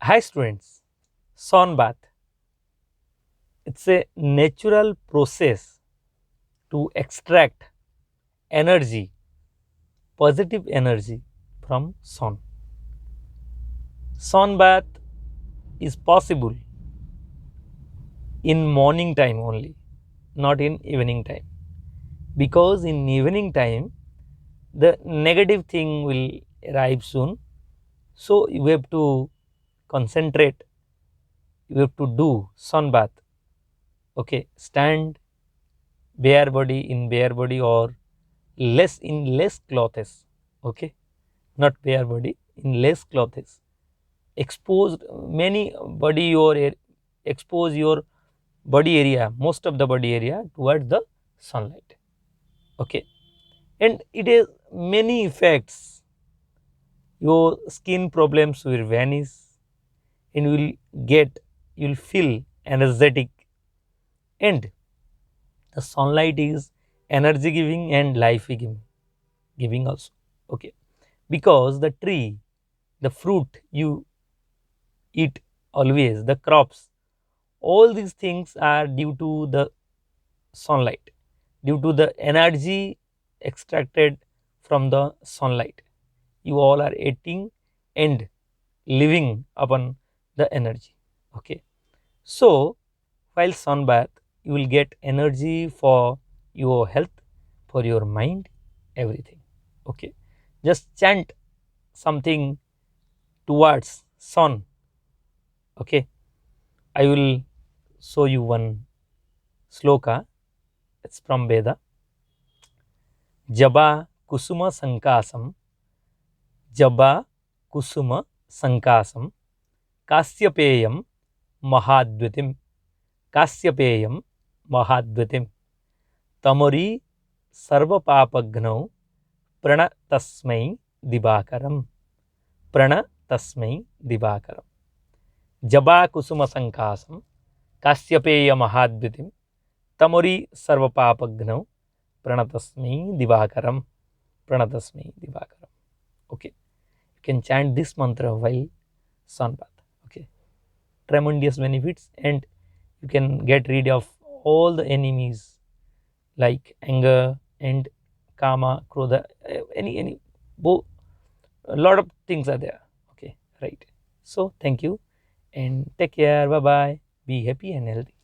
Hi students, Sunbath. It's a natural process to extract energy, positive energy from sun. Sunbath is possible in morning time only, not in evening time. Because in evening time, the negative thing will arrive soon. So you have to concentrate, you have to do sunbath. Okay, stand bare body in bare body or less in less clothes. Okay, not bare body in less clothes, exposed many body expose your body area, most of the body area towards the sunlight. Okay, and it has many effects. Your skin problems will vanish and you'll feel energetic, and the sunlight is energy giving and life giving also. Okay, because the tree, the fruit you eat always, the crops, all these things are due to the sunlight, due to the energy extracted from the sunlight. You all are eating and living upon the energy. Okay, so while sunbath, you will get energy for your health, for your mind, everything. Okay, just chant something towards sun. Okay, I will show you one sloka. It's from Veda. Jaba kusuma sankasam, Jaba kusuma sankasam, Kasyapeyam mahadvitim, Kasyapeyam mahadvitim, Tamori sarvapapaghnau pranatasmai dibakaram, pranatasmai dibakaram. Jaba kusuma sankasam, Kasyapeyam mahadvitim, Tamori sarvapapaghnau pranatasmai divakaram, pranatasmai divakaram. Okay, you can chant this mantra while sunbath. Okay, tremendous benefits, and you can get rid of all the enemies like anger and kama, krodha, any both, a lot of things are there. Okay, right. So thank you and take care. Bye bye. Be happy and healthy.